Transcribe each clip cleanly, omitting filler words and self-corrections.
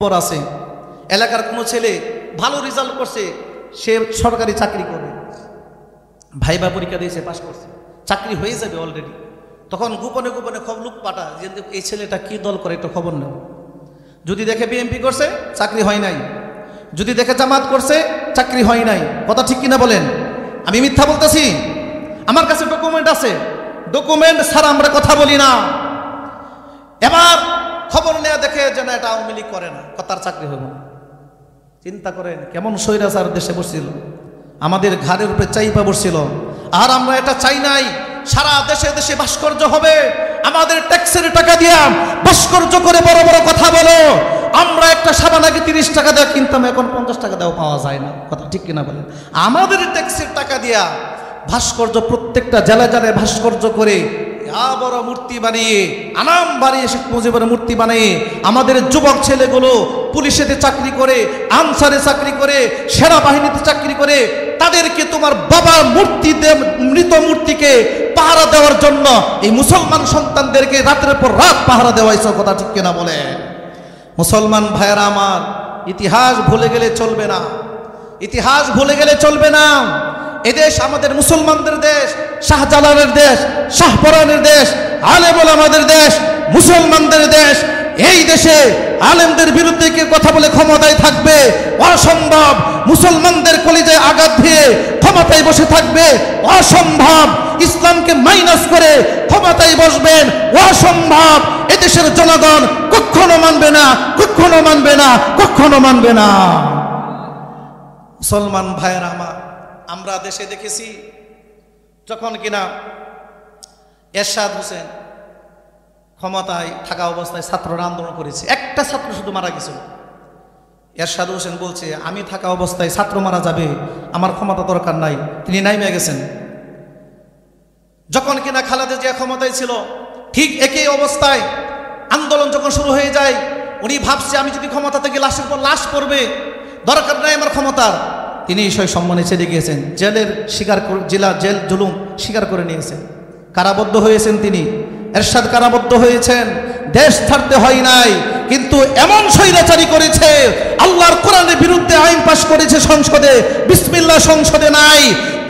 পর আছে এলাকার কোনো ছেলে ভালো রেজাল্ট করছে, সে সরকারি চাকরি করবে, ভাইবা পরীক্ষা দিয়েছে, পাশ করছে, চাকরি হয়ে যাবে অলরেডি। তখন গোপনে গোপনে লোক পাঠা যে এই ছেলেটা কি দল করে একটু খবর নেব। যদি দেখে বিএনপি করছে, চাকরি হয় নাই। যদি দেখে জামাত করছে, চাকরি হয় নাই। কথা ঠিক কিনা বলেন? আমি মিথ্যা বলতেছি? আমার কাছে ডকুমেন্ট আছে, ডকুমেন্ট ছাড়া আমরা কথা বলি না। এবার খবর নেওয়া দেখে যেন এটা আওয়ামী লীগ করে না, কথার চাকরি হইব না। চিন্তা করেন কেমন স্বৈরাচার দেশে বসছিল, আমাদের ঘাড়ের উপরে চাইপা বসছিল। আর আমরা এটা চাই নাই। সারা দেশে দেশে ভাস্কর্য হবে, আমাদের ট্যাক্সের টাকা দিয়া ভাস্কর্য করে বড় বড় কথা বলো। আমরা একটা সাবান আগে 30 টাকা দেওয়া কিনতাম, এখন 50 টাকা দেওয়া পাওয়া যায় না। কথা ঠিক কিনা বলেন? আমাদের ট্যাক্সের টাকা দিয়া ভাস্কর্য, প্রত্যেকটা জেলায় জেলায় ভাস্কর্য করে বড় মূর্তি বানিয়ে, আনাম বানিয়ে, শেখ মুজিবের মূর্তি বানিয়ে, আমাদের যুবক ছেলেগুলো পুলিশেতে চাকরি করে, আনসারে চাকরি করে, সেনাবাহিনীতে চাকরি করে, তাদেরকে তোমার বাবার মূর্তিতে, মৃত মূর্তিকে পাহারা দেওয়ার জন্য এই মুসলমান সন্তানদেরকে রাতের পর রাত পাহারা দেওয়াইছ। কথা ঠিক কিনা বলে? মুসলমান ভাইয়েরা আমার, ইতিহাস ভুলে গেলে চলবে না, ইতিহাস ভুলে গেলে চলবে না। এদেশ আমাদের মুসলমানদের দেশ, শাহজালালের দেশ, শাহপরানের দেশ, আলেম ওলামাদের দেশ, মুসলমানদের দেশ। এই দেশে আলেমদের বিরুদ্ধে কে কথা বলে ক্ষমতায় থাকবে? অসম্ভব। মুসলমানদের কলিজায় আঘাত দিয়ে ক্ষমতায় বসে থাকবে? অসম্ভব। ইসলামকে মাইনাস করে ক্ষমতায় বসবেন? অসম্ভব। এদেশের জনগণ কখনো মানবে না, কখনো মানবে না, কখনো মানবে না। মুসলমান ভাইয়েরা আমার, আমরা দেশে দেখেছি যখন কিনা এরশাদ হোসেন ক্ষমতায় থাকা অবস্থায় ছাত্ররা আন্দোলন করেছে, একটা ছাত্র শুধু মারা গেছিল। এরশাদ হোসেন বলছে, আমি থাকা অবস্থায় ছাত্র মারা যাবে, আমার ক্ষমতা দরকার নাই। তিনি নাইমে গেছেন। যখন কিনা খালেদা জিয়া ক্ষমতায় ছিল, ঠিক একই অবস্থায় আন্দোলন যখন শুরু হয়ে যায়, উনি ভাবছে আমি যদি ক্ষমতা থেকে লাশের পর লাশ পড়বে, দরকার নাই আমার ক্ষমতার। তিনি সেই সম্মানে ছেড়ে গিয়েছেন, জেলের স্বীকার জেল জুলুম স্বীকার করে নিয়েছেন, কারাবদ্ধ হয়েছেন। তিনি এরশাদ কারাবদ্ধ হয়েছেন, দেশ ছাড়তে হয় নাই, কিন্তু এমন স্বৈরাচারী করেছে, আল্লাহর কোরআনের বিরুদ্ধে আইন পাশ করেছে সংসদে, বিসমিল্লাহ সংসদে নাই,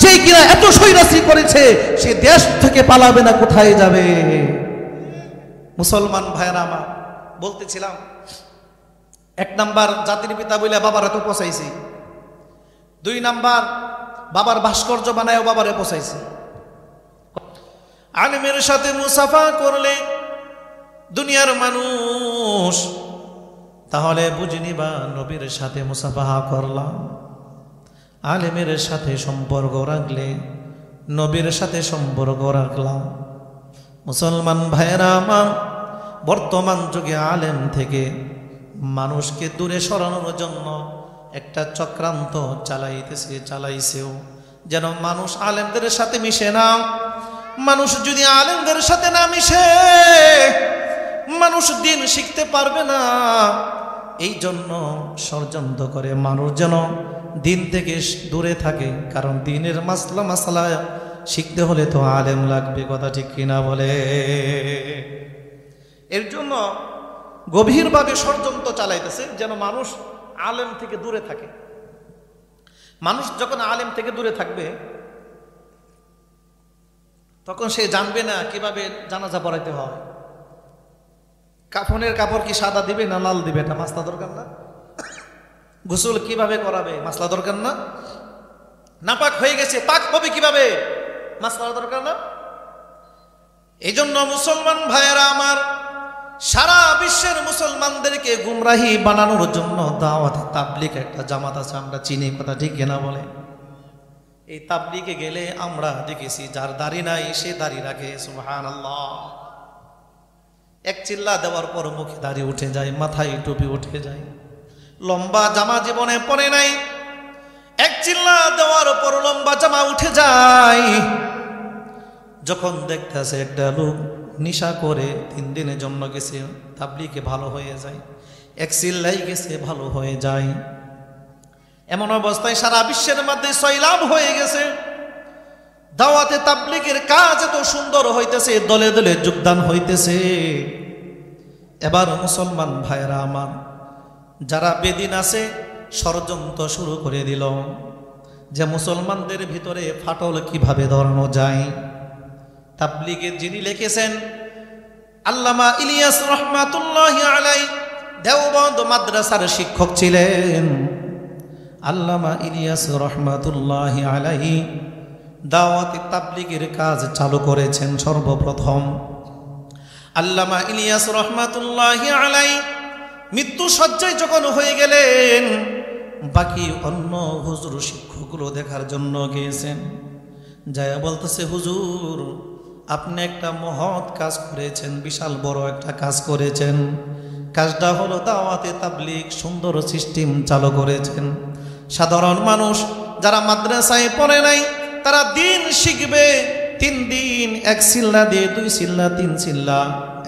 যে কিনা এত স্বৈরাচারী করেছে, সে দেশ থেকে পালাবে না, কোথায় যাবে? মুসলমান ভাইয়েরা আমার, বলতেছিলাম 1 নাম্বার জাতির পিতা বলে বাবার এত পচাইছি, 2 নাম্বার বাবার ভাস্কর্য বানায়ও বাবারে পচাইছে। আলেমের সাথে মুসাফা করলে দুনিয়ার মানুষ, তাহলে বুঝিনি বা নবীর সাথে মুসাফাহা করলাম। আলেমের সাথে সম্পর্ক রাখলে নবীর সাথে সম্পর্ক রাখলাম। মুসলমান ভাইয়েরা আমার, বর্তমান যুগে আলেম থেকে মানুষকে দূরে সরানোর জন্য একটা চক্রান্ত চালাইছেও, যেন মানুষ আলেমদের সাথে মিশে না। মানুষ যদি আলেমদের সাথে না মিশে, মানুষ দিন শিখতে পারবে না। এই জন্য ষড়যন্ত্র করে মানুষ যেন দিন থেকে দূরে থাকে, কারণ দিনের মাসলা শিখতে হলে তো আলেম লাগবে। কথা ঠিক কিনা বলে? এর জন্য গভীরভাবে ষড়যন্ত্র চালাইতেছে যেন মানুষ আলেম থেকে দূরে থাকে। মানুষ যখন আলেম থেকে দূরে থাকবে, তখন সে জানবে না কিভাবে জানাজা পড়াইতে হয়। কাফনের কাপড় কি সাদা দিবে না লাল দিবে, এটা মাসলা দরকার না। গোসল কিভাবে করাবে, মাসলা দরকার না। নাপাক হয়ে গেছে, পাক হবে কিভাবে, মাসলা দরকার না। এই জন্য মুসলমান ভাইয়েরা আমার, সারা বিশ্বের মুসলমানদেরকে গুমরাহি বানানোর জন্য দাওয়াত তাবলীগ একটা জামাত আছে, আমরা চিনি। কথা ঠিক কিনা বলে? এই তাবলীগে গেলে আমরা দেখেছি যার দাড়ি নাই সে দাড়ি রাখে, সুবহানাল্লাহ। এক চিল্লা দেওয়ার পর মুখে দাড়ি উঠে যায়, মাথায় টুপি উঠে যায়। লম্বা জামা জীবনে পরে নাই, এক চিল্লা দেওয়ার পর লম্বা জামা উঠে যায়। যখন দেখতেছে একটা লোক নিশা করে 3 দিনের জন্য গেছে তাবলীগে, ভালো হয়ে যায়। এক চিল্লাই গেছে, ভালো হয়ে যায়। এমন অবস্থায় সারা বিশ্বের মধ্যে সয়লাব হয়ে গেছে। দাওয়াতে তাবলীগের কাজ এত সুন্দর হইতেছে, দলে দলে যোগদান হইতেছে। এবার মুসলমান ভাইরা আমার, যারা বেদিন আছে ষড়যন্ত্র শুরু করে দিল যে মুসলমানদের ভিতরে ফাটল কিভাবে ধরানো যায়। তাবলীগের যিনি লিখেছেন আল্লামা ইলিয়াস রহমাতুল্লাহি আলাইহি দেওবন্দ মাদ্রাসার শিক্ষক ছিলেন। আল্লামা ইলিয়াস রহমাতুল্লাহি আলাইহি দাওয়াতে তাবলীগের কাজ চালু করেছেন সর্বপ্রথম। আল্লামা ইলিয়াস রহমাতুল্লাহি আলাইহি মৃত্যু শয্যায় যখন হয়ে গেলেন, বাকি অন্য হুজুর শিক্ষকগুলো দেখার জন্য গিয়েছেন। যায়া বলতেছে, হুজুর আপনি একটা মহৎ কাজ করেছেন, বিশাল বড় একটা কাজ করেছেন। কাজটা হলো দাওয়াতে তাবলীগ, সুন্দর সিস্টেম চালু করেছেন। সাধারণ মানুষ যারা মাদ্রাসায় পড়ে নাই তারা দিন শিখবে 3 দিন 1 সিল্লা দিয়ে 2 সিল্লা 3 সিল্লা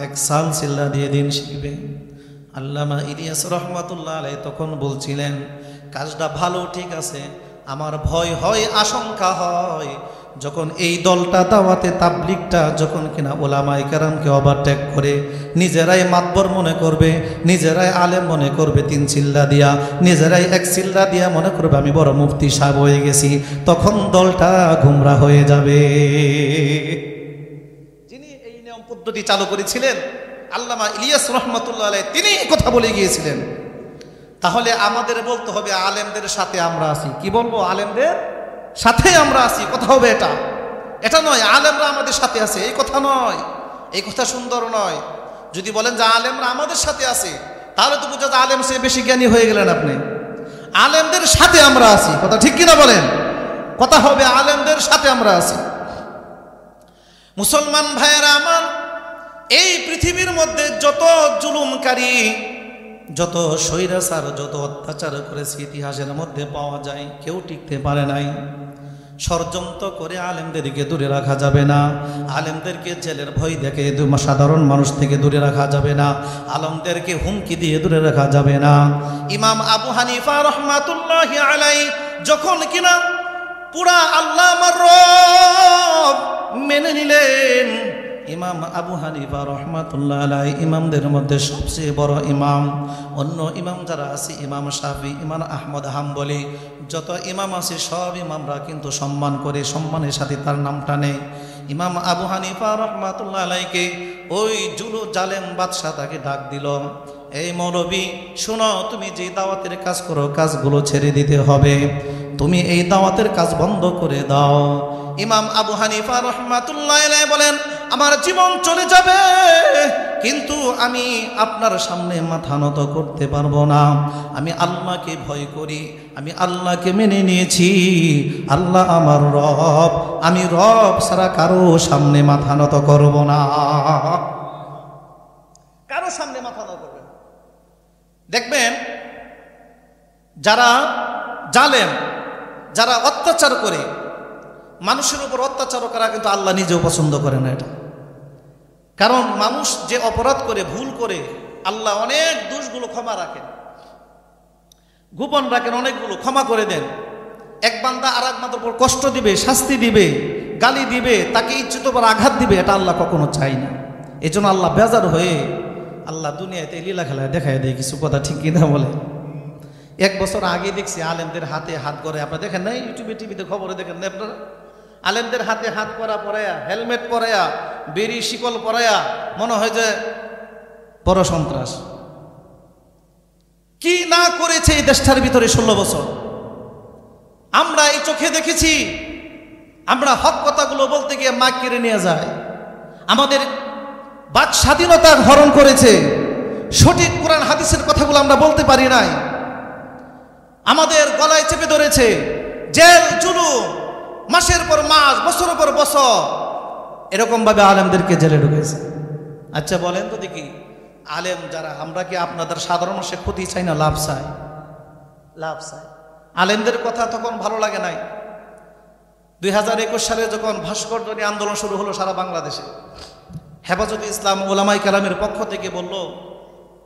1 সাল সিল্লা দিয়ে দিন শিখবে। আল্লামা ইলিয়াস রহমাতুল্লাহ আলাইহি তখন বলছিলেন, কাজটা ভালো ঠিক আছে, আমার ভয় হয়, আশঙ্কা হয় যখন এই দলটা দাওয়াতে তাবলীগটা যখন কিনা ওলামায়ে কেরামকে ওভারটেক করে নিজেরাই মাতবর মনে করবে, নিজেরাই আলেম মনে করবে 3 চিল্লা দিয়া, নিজেরাই 1 চিল্লা দিয়া মনে করবে আমি বড় মুফতি সাহেব হয়ে গেছি, তখন দলটা গুমরা হয়ে যাবে। যিনি এই নিয়ম পদ্ধতি চালু করেছিলেন আল্লামা ইলিয়াস রহমাতুল্লাহ আলাইহি, তিনি কথা বলে গিয়েছিলেন। তাহলে আমাদের বলতে হবে আলেমদের সাথে আমরা আছি। কি বলবো? আলেমদের সাথে আমরা আছি। কথা হবে এটা, এটা নয় আলেমরা আমাদের সাথে আছে, এই কথা নয়, এই কথা সুন্দর নয়। যদি বলেন যে আলেমরা আমাদের সাথে আছে, তাহলে তো বোঝা যায় আলেম সে বেশি জ্ঞানী হয়ে গেলেন আপনি। আলেমদের সাথে আমরা আছি, কথা ঠিক কিনা বলেন? কথা হবে আলেমদের সাথে আমরা আছি। মুসলমান ভাইয়েরা আমার, এই পৃথিবীর মধ্যে যত জুলুমকারী, যত স্বৈরাচার, যত অত্যাচার করেছে ইতিহাসের মধ্যে পাওয়া যায়, কেউ টিকতে পারে নাই। ষড়যন্ত্র করে আলেমদেরকে দূরে রাখা যাবে না, আলেমদেরকে জেলের ভয় দেখে সাধারণ মানুষ থেকে দূরে রাখা যাবে না, আলেমদেরকে হুমকি দিয়ে দূরে রাখা যাবে না। ইমাম আবু হানিফা রহমাতুল্লাহি আলাইহি যখন কিনা পুরা আল্লাহ আমার রব মেনে নিলেন, ইমাম আবু হানিফা রহমাতুল্লাহ আলাইহি ইমামদের মধ্যে সবচেয়ে বড় ইমাম। অন্য ইমাম যারা আছে, ইমাম শাফি, ইমাম আহমদ হাম্বলি, যত ইমাম আছে সব ইমামরা কিন্তু সম্মান করে, সম্মানের সাথে তার নামটা নেই। ইমাম আবু হানিফা রহমাতুল্লাহ আলাইহিকে ওই জালেম বাদশাহ তাকে ডাক দিল, এই মৌলবী শোনো, তুমি যে দাওয়াতের কাজ করো কাজগুলো ছেড়ে দিতে হবে, তুমি এই দাওয়াতের কাজ বন্ধ করে দাও। ইমাম আবু হানিফা রহমাতুল্লাহ আলাইহি বলেন, আমার জীবন চলে যাবে কিন্তু আমি আপনার সামনে মাথা নত করতে পারবো না। আমি আল্লাহকে ভয় করি, আমি আল্লাহকে মেনে নিয়েছি, আল্লাহ আমার রব, আমি রব ছাড়া কারো সামনে মাথা নত করব না, কারো সামনে মাথা নত করবে না। দেখবেন যারা জালেম, যারা অত্যাচার করে, মানুষের উপর অত্যাচার করা কিন্তু আল্লাহ নিজেও পছন্দ করে না এটা। কারণ মানুষ যে অপরাধ করে, ভুল করে, আল্লাহ অনেক দোষগুলো ক্ষমা রাখেন, গোপন রাখেন, অনেকগুলো ক্ষমা করে দেন। এক বান্দা আর এক বান্দার উপর কষ্ট দিবে, শাস্তি দিবে, গালি দিবে, তাকে ইচ্ছিত করে আঘাত দিবে, এটা আল্লাহ কখনো চাই না। এই জন্য আল্লাহ বেজার হয়ে আল্লাহ দুনিয়াতে লীলা খেলায় দেখায় দেয় কিছু, কথা ঠিক কিনা বলে। 1 বছর আগে দেখছি আলেমদের হাতে হাত করে, আপনারা দেখেন না ইউটিউবে টিভিতে খবরে দেখেন না আপনারা, আলেমদের হাতে হাত করা পরায়া, হেলমেট পরায়া, বেরি শিকল পরায়া, মনে হয় যে বড় সন্ত্রাস। কি না করেছে এই দেশটার ভিতরে 16 বছর, আমরা এই চোখে দেখেছি। আমরা হক কথাগুলো বলতে গিয়ে মা কেড়ে নিয়ে যায়, আমাদের বাক স্বাধীনতা হরণ করেছে, সঠিক কোরআন হাদিসের কথাগুলো আমরা বলতে পারি নাই, আমাদের গলায় চেপে ধরেছে, জেল জুলুম, মাসের পর মাস, বছরের পর বছর, এরকম ভাবে আলেমদেরকে জেলে ঢুকেছে। আচ্ছা বলেন তো দেখি, আলেম যারা, আমরা কি আপনাদের সাধারণ মানুষের ক্ষতি চাই না লাভ চাই? লাভ চাই। আলেমদের কথা তখন ভালো লাগে নাই। 2021 সালে যখন ভাস্কর্য নিয়ে আন্দোলন শুরু হলো সারা বাংলাদেশে, হেফাজতে ইসলাম ওলামায়ে কেরামের পক্ষ থেকে বলল,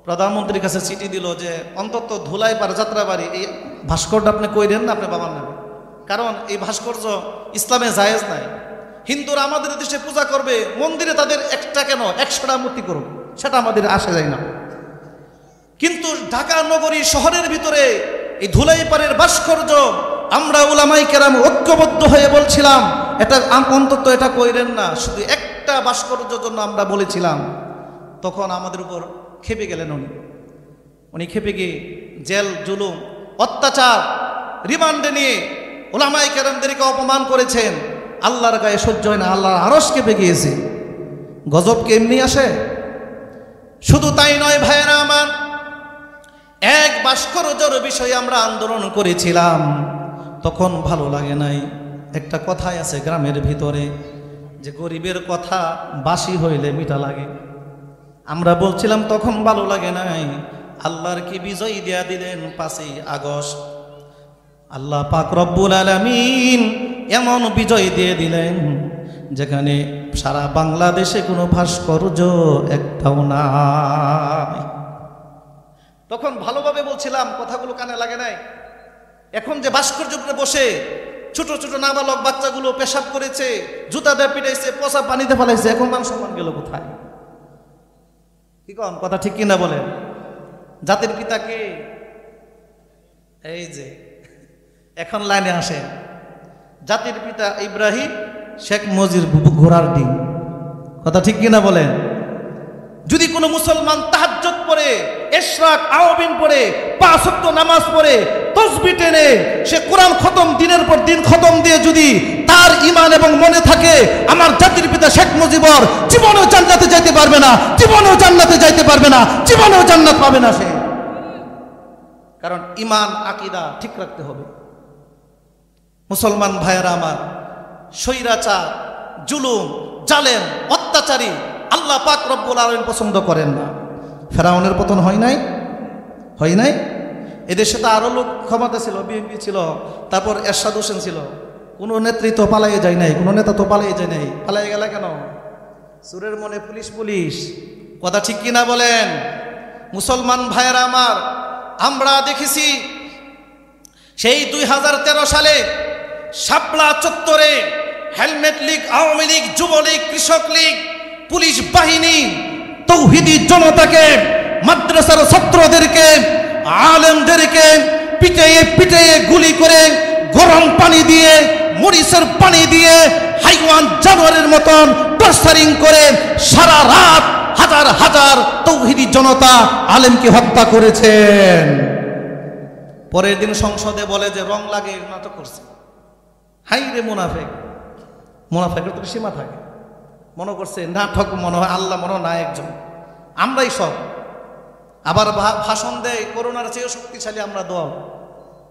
প্রধানমন্ত্রীর কাছে চিঠি দিল যে অন্তত ধুলাইপাড় যাত্রাবাড়ি এই ভাস্কর্য আপনি কই দেন না, আপনি বাবার নামে, কারণ এই ভাস্কর্য ইসলামে জায়েজ নাই। হিন্দুরা আমাদের দেশে পূজা করবে, মন্দিরে তাদের একটা কেন 100টা মূর্তি করুক, সেটা আমাদের আসে যায় না। কিন্তু ঢাকা নগরী শহরের ভিতরে এই ধুলাইপাড়ের ভাস্কর্য আমরা উলামায়ে কেরাম ঐক্যবদ্ধ হয়ে বলছিলাম এটা অন্তত এটা কইরেন না, শুধু একটা ভাস্কর্যের জন্য আমরা বলেছিলাম। তখন আমাদের উপর খেপে গেলেন উনি খেপে গিয়ে জেল জুলুম অত্যাচার রিমান্ডে নিয়ে উলামায়ে কেরামদেরকে অপমান করেছেন। আল্লাহর গায়ে সহ্য হয় না, আল্লাহর আরশ কেঁপে গিয়েছে। গজব কি এমনি আসে? শুধু তাই নয় ভাইয়েরা আমার, এক ভাস্কর্যের বিষয়ে আমরা আন্দোলন করেছিলাম, তখন ভালো লাগে নাই। একটা কথাই আছে গ্রামের ভিতরে যে গরিবের কথা বাসি হইলে মিঠা লাগে। আমরা বলছিলাম তখন ভালো লাগে নাই, আল্লাহর কি বিজয় দিয়া দিলেন 5ই আগস্ট। আল্লাহ পাক রব্বুল আলামিন এমন বিজয় দিয়ে দিলেন যেখানে সারা বাংলাদেশে কোনো ভাস্কর্য একটাও নাই। তখন ভালোভাবে বলছিলাম, কথাগুলো কানে লাগে নাই। এখন যে ভাস্কর্যে বসে ছোট ছোট নাবালক বাচ্চাগুলো পেশাব করেছে, জুতা দিয়ে পিটাইছে, পচা পানিতে ফেলাইছে, এখন মান সম্মান গেল কোথায়? কি কন কথা ঠিক কিনা বলেন? জাতির পিতাকে এই যে এখন লাইনে আসেন, জাতির পিতা ইব্রাহিম, শেখ মুজিব ঘোড়ার ডিম। কথা ঠিক কিনা বলেন? যদি কোনো মুসলমান তাহাজ্জুদ পড়ে, ইশরাক আওয়াবিন পড়ে, 5 ওয়াক্ত নামাজ পড়ে, তাসবিহ টেনে, সে কোরআন খতম দিনের পর দিন খতম দিয়ে যদি তার ঈমান এবং মনে থাকে, আমার জাতির পিতা শেখ মুজিবর জীবনেও জান্নাতে যাইতে পারবে না, জীবনেও জান্নাতে যাইতে পারবে না, জীবনেও জান্নাত পাবে না সে। কারণ ঈমান আকীদা ঠিক রাখতে হবে। মুসলমান ভাইয়েরা আমার, স্বৈরাচার, জুলুম, জালেম, অত্যাচারী আল্লাহ পাক রব্বুল আলামিন পছন্দ করেন না। ফেরাউনের পতন হয় নাই? হয় নাই? এদেশে তো আরো লোক ক্ষমতা ছিল, বিএনপি ছিল, তারপর এরশাদ হোসেন ছিল। কোনো নেতৃত্ব পালাইয়ে যায় নাই, কোনো নেতা তো পালাইয়ে যায় নাই। পালাইয়ে গেল কেন? সুরের মনে পুলিশ পুলিশ। কথা ঠিক কিনা বলেন? মুসলমান ভাইয়েরা আমার, আমরা দেখেছি সেই 2013 সালে শাপলা চত্বরে হেলমেট লীগ, আওয়ামী লীগ, যুবলীগ, কৃষক লীগ, পুলিশ বাহিনী তৌহিদি জনতাকে, মাদ্রাসার ছাত্রদেরকে, আলেমদেরকে পিটিয়ে পিটিয়ে গুলি করে, গরম পানি দিয়ে, মরিচের পানি দিয়ে, হাইওয়ান জানোয়ারের মতন টর্চারিং করে সারা রাত হাজার হাজার তৌহিদি জনতা আলেমকে হত্যা করেছেন। পরের দিন সংসদে বলে যে রং লাগে নাটক করছে। হাই রে মুনাফেক! মুনাফেকের তো সীমা থাকে। মনে করছে নাটক, মনে হয় আল্লাহ মনে না একজন, আমরাই সব। আবার ভাষণ দেয় করোনার চেয়েও শক্তিশালী আমরা দল,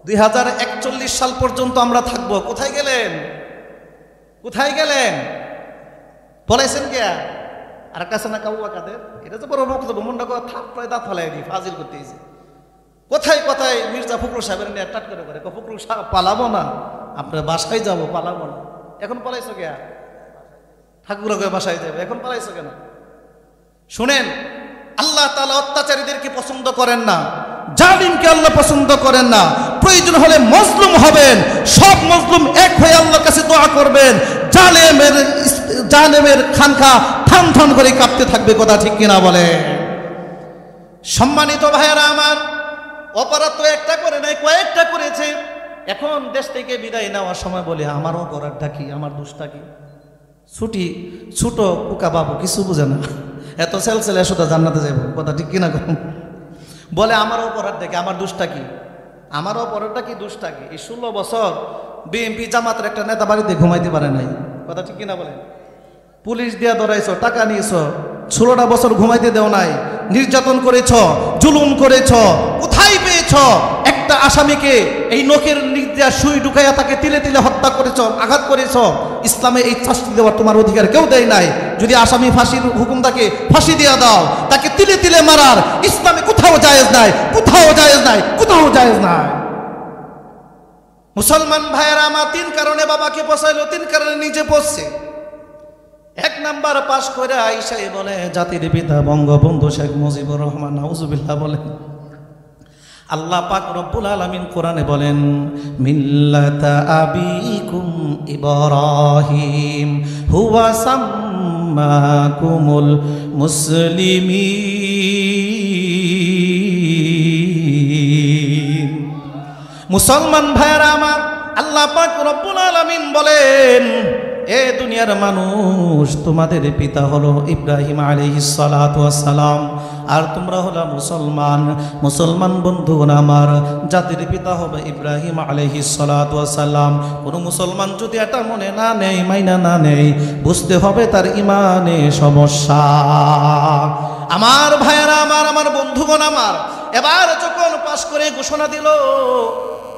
2041 সাল পর্যন্ত আমরা থাকবো। কোথায় গেলেন? কোথায় গেলেন? বলেছেন কে? আর কাছে না কাবুয়া কাদের? এটা তো বড় বক্তব্য, মনটা থাপ্পড়ায় দাঁত ফেলাই দিই, ফাজিল করতে এসে। কোথায় কোথায় মির্জা ফখরুল সাহেবের নিয়ে টাট করে করে, ফখরুল সাহেব পালাবো না, আপনার বাসায় যাবো, পালাবো না। এখন পালাইছো কে? ঠাকুরকে বাসায় যাবে, এখন পালাইছো কেন? শুনেন, আল্লাহ তাআলা অত্যাচারীদেরকে পছন্দ করেন না, জালিমকে আল্লাহ পছন্দ করেন না। প্রয়োজন হলে মজলুম হবেন, সব মজলুম এক হয়ে আল্লাহর কাছে দোয়া করবেন। জালেমের খানকা থান থান করে কাঁপতে থাকবে। কথা ঠিক কিনা বলে? সম্মানিত ভাইয়েরা আমার, অপরাধ তো একটা করে নাই, কয়েকটা করেছে। এখন দেশ থেকে বিদায় নেওয়ার সময় বলে আমার অপরাধটা কি, আমার দোষটা কি? ছোট পোকা বাবু কিছু বুঝে না, এত সেলসেলে শুধু জান্নাতে যাবো। কথা ঠিক কিনা? বলে আমার অপরাধটা কি, আমার দোষটা কি, আমার অপরাধটা কি, দোষটা কি? এই 16 বছর বিএনপি জামাতের একটা নেতা বাড়িতে ঘুমাইতে পারে নাই। কথা ঠিক কিনা বলেন? পুলিশ দিয়া ধরাইছো, টাকা নিয়েছো, 16টা বছর ঘুমাইতে দেও নাই, নির্যাতন করেছ, জুলুম করেছ। কোথায় পেয়েছ একটা আসামিকে এই নখের নিচ দিয়া সুই ঢুকাইয়া তাকে তিলে তিলে হত্যা করেছ, আঘাত করেছ? ইসলামে এই শাস্তি দেওয়ার তোমার অধিকার কেউ দেয় নাই। যদি আসামি ফাঁসির হুকুম থাকে ফাঁসি দিয়া দাও, তাকে তিলে তিলে মারার ইসলামে কোথাও জায়েজ নাই, কোথাও জায়েজ নাই, কোথাও জায়েজ নাই। মুসলমান ভাইয়েরা আমার, 3 কারণে বাবাকে বসাইলো, 3 কারণে নিজে পড়ছে। 1 নাম্বার পাশ করে আইসাই বলে জাতির পিতা বঙ্গবন্ধু শেখ মুজিবুর রহমান, নাউজুবিল্লাহ বলেন। আল্লাহ পাক রব্বুল আলামিন কোরআনে বলেন মিল্লাতা আবিকুম ইব্রাহিম হুয়া সাম্মাকুমুল মুসলিমিন মুসলমান ভাইয়েরা আমার, আল্লাহ পাক রব্বুল আলামিন বলেন, এ দুনিয়ার মানুষ, তোমাদের পিতা হলো ইব্রাহিম আলাইহিস সালাতু ওয়াস সালাম, আর তোমরা হলো মুসলমান। মুসলমান বন্ধুগণ আমার, জাতির পিতা হবে ইব্রাহিম আলাইহিস সালাতু ওয়াস সালাম। কোন মুসলমান যদি এটা মনে না নেই, মাইনা না নেই, বুঝতে হবে তার ঈমানে সমস্যা। আমার ভাইয়েরা আমার, আমার বন্ধুগণ আমার, এবার যখন পাশ করে ঘোষণা দিল